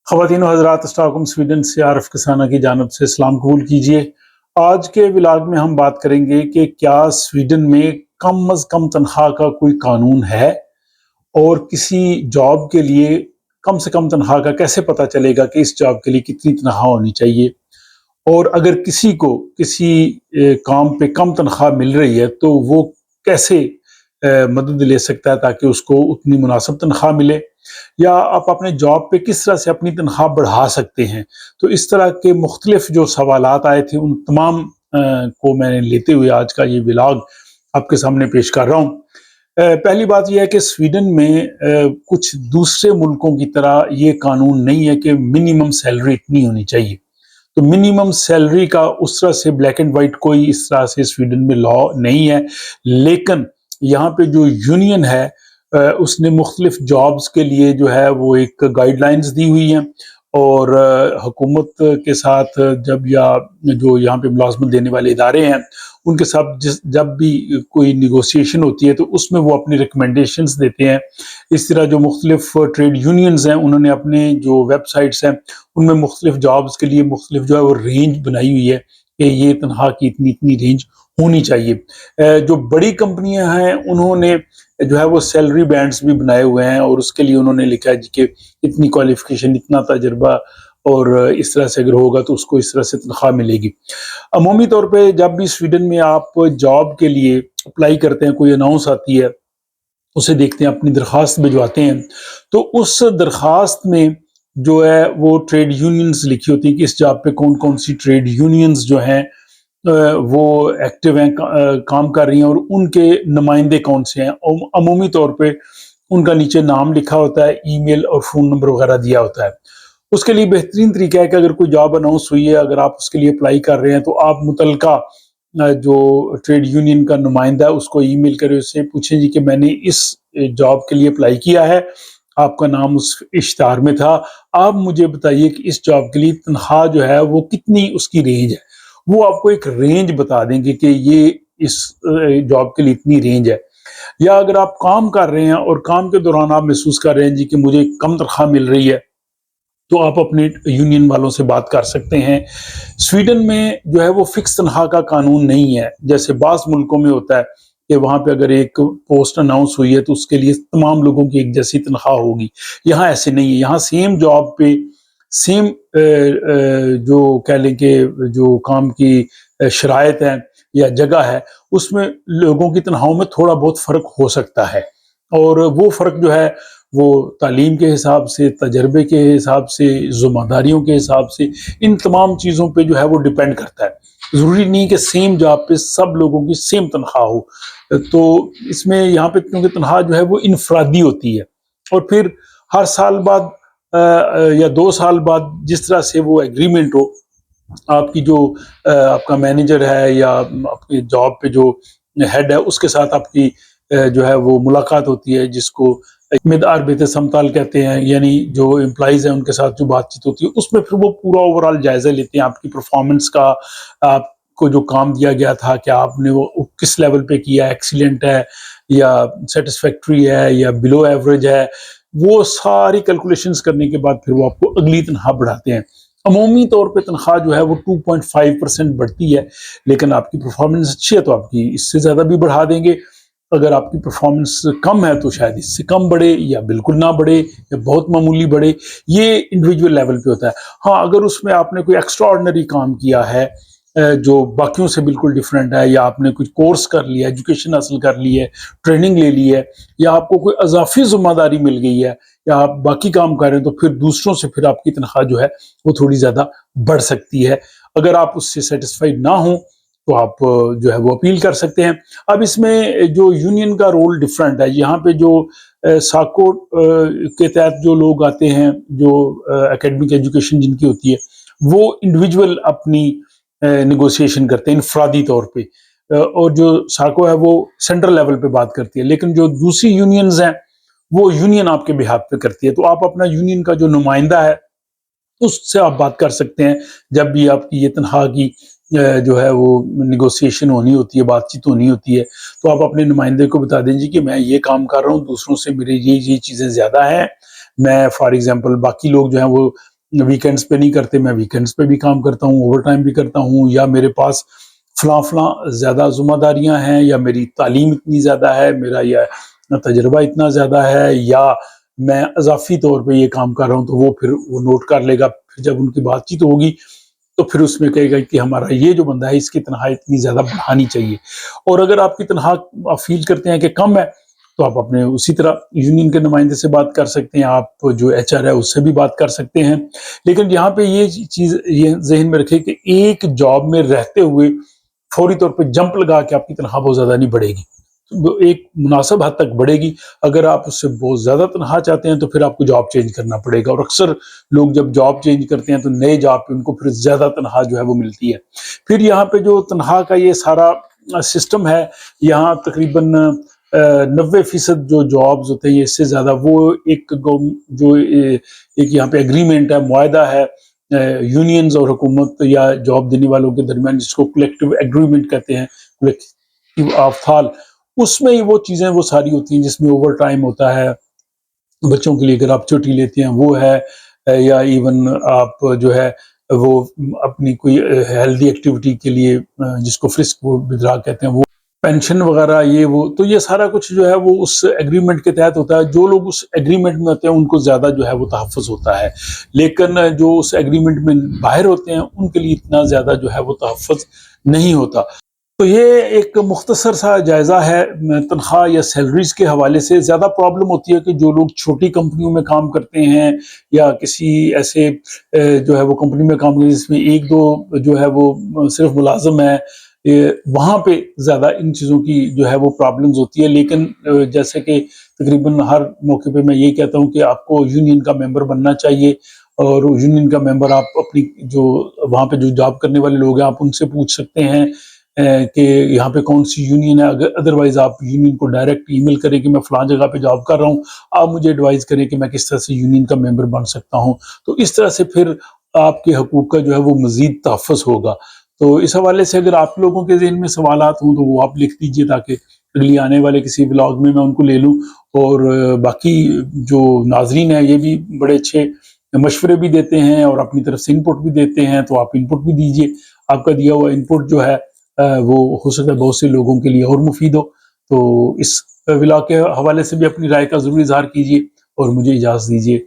ख़वातीन व हज़रात, Stockholm Sweden से आरिफ किसाना की जानिब से सलाम कबूल कीजिए। आज के व्लॉग में हम बात करेंगे कि क्या स्वीडन में कम अज़ कम तनख्वाह का कोई कानून है, और किसी जॉब के लिए कम से कम तनख्वाह का कैसे पता चलेगा कि इस जॉब के लिए कितनी तनख्वाह होनी चाहिए। और अगर किसी को किसी काम पे कम तनख्वाह मिल रही है तो वो कैसे मदद ले सकता है ताकि उसको उतनी मुनासिब तनख्वाह मिले, या आप अपने जॉब पे किस तरह से अपनी तनख्वाह बढ़ा सकते हैं। तो इस तरह के मुख्तलिफ जो सवालात आए थे उन तमाम को मैंने लेते हुए आज का ये व्लॉग आपके सामने पेश कर रहा हूँ। पहली बात यह है कि स्वीडन में कुछ दूसरे मुल्कों की तरह ये कानून नहीं है कि मिनिमम सैलरी इतनी होनी चाहिए। तो मिनिमम सैलरी का उस तरह से ब्लैक एंड वाइट कोई इस तरह से स्वीडन में लॉ नहीं है, लेकिन यहाँ पे जो यूनियन है उसने मुख्तलिफ जॉब्स के लिए जो है वो एक गाइडलाइंस दी हुई हैं, और हुकूमत के साथ जब या जो यहाँ पे मुलाजमत देने वाले इदारे हैं उनके साथ जब भी कोई निगोशिएशन होती है तो उसमें वो अपनी रिकमेंडेशंस देते हैं। इस तरह जो मुख्तलिफ ट्रेड यूनियंस हैं उन्होंने अपने जो वेबसाइट्स हैं उनमें मुख्तलिफ जॉब्स के लिए मुख्तलिफ जो है वो रेंज बनाई हुई है कि ये तनख्वाह की इतनी इतनी रेंज होनी चाहिए। जो बड़ी कंपनियां हैं उन्होंने जो है वो सैलरी बैंड्स भी बनाए हुए हैं, और उसके लिए उन्होंने लिखा है जी कि इतनी क्वालिफिकेशन, इतना तजर्बा, और इस तरह से अगर होगा तो उसको इस तरह से तनख्वाह मिलेगी। अमूमी तौर पे जब भी स्वीडन में आप जॉब के लिए अप्लाई करते हैं, कोई अनाउंस आती है, उसे देखते हैं, अपनी दरख्वास्त भिजवाते हैं, तो उस दरख्वास्त में जो है वो ट्रेड यूनियंस लिखी होती है कि इस जॉब पे कौन कौन सी ट्रेड यूनियंस जो हैं वो एक्टिव हैं, काम कर रही हैं, और उनके नुमाइंदे कौन से हैं। अमूमी तौर पे उनका नीचे नाम लिखा होता है, ईमेल और फ़ोन नंबर वगैरह दिया होता है। उसके लिए बेहतरीन तरीका है कि अगर कोई जॉब अनाउंस हुई है, अगर आप उसके लिए अप्लाई कर रहे हैं, तो आप मुतलका जो ट्रेड यूनियन का नुमाइंदा है उसको ईमेल करें, उससे पूछें जी कि मैंने इस जॉब के लिए अप्लाई किया है, आपका नाम उस इश्तिहार में था, आप मुझे बताइए कि इस जॉब के लिए तनख्वाह जो है वो कितनी उसकी रेंज है। वो आपको एक रेंज बता देंगे कि ये इस जॉब के लिए इतनी रेंज है। या अगर आप काम कर रहे हैं और काम के दौरान आप महसूस कर रहे हैं जी कि मुझे कम तनख्वाह मिल रही है, तो आप अपने यूनियन वालों से बात कर सकते हैं। स्वीडन में जो है वो फिक्स तनख्वाह का कानून नहीं है, जैसे बाज़ मुल्कों में होता है कि वहाँ पे अगर एक पोस्ट अनाउंस हुई है तो उसके लिए तमाम लोगों की एक जैसी तनख्वाह होगी। यहाँ ऐसे नहीं है, यहाँ सेम जॉब पे सेम जो कह लें कि जो काम की शराइत है या जगह है, उसमें लोगों की तनख्वाहों में थोड़ा बहुत फ़र्क हो सकता है, और वो फ़र्क जो है वो तालीम के हिसाब से, तजर्बे के हिसाब से, ज़िम्मेदारियों के हिसाब से, इन तमाम चीज़ों पे जो है वो डिपेंड करता है। ज़रूरी नहीं कि सेम जॉब पे सब लोगों की सेम तनख्वाह हो। तो इसमें यहाँ पे क्योंकि तनख्वाह जो है वो इनफरादी होती है, और फिर हर साल बाद या 2 साल बाद जिस तरह से वो एग्रीमेंट हो, आपकी जो आपका मैनेजर है या आपकी जॉब पे जो हेड है उसके साथ आपकी जो है वो मुलाकात होती है, जिसको मिदआर बेते समताल कहते हैं, यानी जो एम्प्लॉइज़ हैं उनके साथ जो बातचीत होती है उसमें फिर वो पूरा ओवरऑल जायज़ा लेते हैं आपकी परफॉर्मेंस का, आपको जो काम दिया गया था क्या आपने वो किस लेवल पे किया, एक्सीलेंट है या सेटिस्फैक्ट्री है या बिलो एवरेज है। वो सारी कैलकुलेशंस करने के बाद फिर वो आपको अगली तनख्वाह बढ़ाते हैं। अमूमी तौर पे तनख्वाह जो है वो 2.5% बढ़ती है, लेकिन आपकी परफॉर्मेंस अच्छी है तो आपकी इससे ज़्यादा भी बढ़ा देंगे। अगर आपकी परफॉर्मेंस कम है तो शायद इससे कम बढ़े, या बिल्कुल ना बढ़े, या बहुत मामूली बढ़े। ये इंडिविजुअल लेवल पे होता है। हाँ, अगर उसमें आपने कोई एक्स्ट्रा ऑर्डिनरी काम किया है जो बाकियों से बिल्कुल डिफरेंट है, या आपने कुछ कोर्स कर लिया, एजुकेशन हासिल कर ली है, ट्रेनिंग ले ली है, या आपको कोई अज़ाफ़ी ज़िम्मेदारी मिल गई है, या आप बाकी काम कर रहे हैं, तो फिर दूसरों से फिर आपकी तनख्वाह जो है वो थोड़ी ज़्यादा बढ़ सकती है। अगर आप उससे सेटिस्फाइड ना हों तो आप जो है वो अपील कर सकते हैं। अब इसमें जो यूनियन का रोल डिफरेंट है। यहाँ पे जो साको के तहत जो लोग आते हैं, जो एकेडमिक एजुकेशन जिनकी होती है, वो इंडिविजुअल अपनी नेगोशिएशन करते हैं इनफरादी तौर पे, और जो साको है वो सेंट्रल लेवल पे बात करती है। लेकिन जो दूसरी यूनियंस हैं वो यूनियन आपके बिहाफ पे करती है, तो आप अपना यूनियन का जो नुमाइंदा है उससे आप बात कर सकते हैं। जब भी आपकी ये तनख्वाह की जो है वो नेगोशिएशन होनी होती है, बातचीत होनी होती है, तो आप अपने नुमाइंदे को बता दीजिए कि मैं ये काम कर रहा हूँ, दूसरों से मेरे ये चीज़ें ज़्यादा हैं। मैं फॉर एग्जांपल बाकी लोग जो हैं वो ویکینڈز پہ نہیں کرتے، میں ویکینڈز پہ بھی کام کرتا ہوں، اوور ٹائم بھی کرتا ہوں، یا میرے پاس فلاں فلاں زیادہ ذمہ داریاں ہیں، یا میری تعلیم اتنی زیادہ ہے، میرا یا تجربہ اتنا زیادہ ہے، یا میں اضافی طور پہ یہ کام کر رہا ہوں، تو وہ پھر وہ نوٹ کر لے گا۔ پھر جب ان کی بات چیت ہوگی تو پھر اس میں کہے گا کہ ہمارا یہ جو بندہ ہے اس کی تنخواہ اتنی زیادہ بڑھانی چاہیے۔ اور اگر آپ کی تنخواہ فیل کرتے ہیں کہ کم ہے، تو آپ اپنے اسی طرح یونین کے نمائندے سے بات کر سکتے ہیں، آپ جو ایچ آر ہے اس سے بھی بات کر سکتے ہیں۔ لیکن یہاں پہ یہ چیز یہ ذہن میں رکھے کہ ایک جاب میں رہتے ہوئے فوری طور پہ جمپ لگا کے آپ کی تنخواہ بہت زیادہ نہیں بڑھے گی، ایک مناسب حد تک بڑھے گی۔ اگر آپ اس سے بہت زیادہ تنخواہ چاہتے ہیں تو پھر آپ کو جاب چینج کرنا پڑے گا، اور اکثر لوگ جب جاب چینج کرتے ہیں تو نئے جاب پہ ان کو پھر زیادہ تنخواہ جو ہے وہ ملتی ہے۔ پھر یہاں پہ جو تنخواہ کا یہ سارا سسٹم ہے، یہاں تقریباً 90% جو جابز ہوتے ہیں اس سے زیادہ وہ جو ایک یہاں پہ اگریمنٹ ہے، معاہدہ ہے یونینز اور حکومت یا جاب دینے والوں کے درمیان، جس کو کلیکٹیو ایگریمنٹ کہتے ہیں، کلیکٹیو آفتال، اس میں وہ چیزیں وہ ساری ہوتی ہیں جس میں اوور ٹائم ہوتا ہے، بچوں کے لیے اگر آپ چھٹی لیتے ہیں وہ ہے، یا ایون آپ جو ہے وہ اپنی کوئی ہیلدی ایکٹیویٹی کے لیے جس کو فرسک بدراگ کہتے ہیں وہ پینشن وغیرہ، یہ وہ تو یہ سارا کچھ جو ہے وہ اس ایگریمنٹ کے تحت ہوتا ہے۔ جو لوگ اس ایگریمنٹ میں ہوتے ہیں ان کو زیادہ جو ہے وہ تحفظ ہوتا ہے، لیکن جو اس ایگریمنٹ میں باہر ہوتے ہیں ان کے لیے اتنا زیادہ جو ہے وہ تحفظ نہیں ہوتا۔ تو یہ ایک مختصر سا جائزہ ہے تنخواہ یا سیلریز کے حوالے سے۔ زیادہ پرابلم ہوتی ہے کہ جو لوگ چھوٹی کمپنیوں میں کام کرتے ہیں، یا کسی ایسے جو ہے وہ کمپنی میں کام کرتے ہیں جس میں ایک دو جو ہے وہ صرف ملازم ہے، وہاں پہ زیادہ ان چیزوں کی جو ہے وہ پرابلمز ہوتی ہے۔ لیکن جیسے کہ تقریباً ہر موقع پہ میں یہ کہتا ہوں کہ آپ کو یونین کا ممبر بننا چاہیے، اور یونین کا ممبر آپ اپنی جو وہاں پہ جو جاب کرنے والے لوگ ہیں آپ ان سے پوچھ سکتے ہیں کہ یہاں پہ کون سی یونین ہے۔ ادروائز آپ یونین کو ڈائریکٹ ای میل کریں کہ میں فلاں جگہ پہ جاب کر رہا ہوں، آپ مجھے ایڈوائز کریں کہ میں کس طرح سے یونین کا ممبر بن سکتا ہوں۔ تو اس طرح سے پھر آپ کے حقوق کا جو ہے وہ مزید تحفظ ہوگا۔ تو اس حوالے سے اگر آپ لوگوں کے ذہن میں سوالات ہوں تو وہ آپ لکھ دیجئے، تاکہ اگلی آنے والے کسی ولاگ میں ان کو لے لوں۔ اور باقی جو ناظرین ہیں یہ بھی بڑے اچھے مشورے بھی دیتے ہیں اور اپنی طرف سے انپٹ بھی دیتے ہیں، تو آپ انپٹ بھی دیجئے۔ آپ کا دیا ہوا انپٹ جو ہے وہ ہو سکتا ہے بہت سے لوگوں کے لیے اور مفید ہو۔ تو اس ولاگ کے حوالے سے بھی اپنی رائے کا ضرور اظہار کیجئے، اور مجھے اجازت دیجئے۔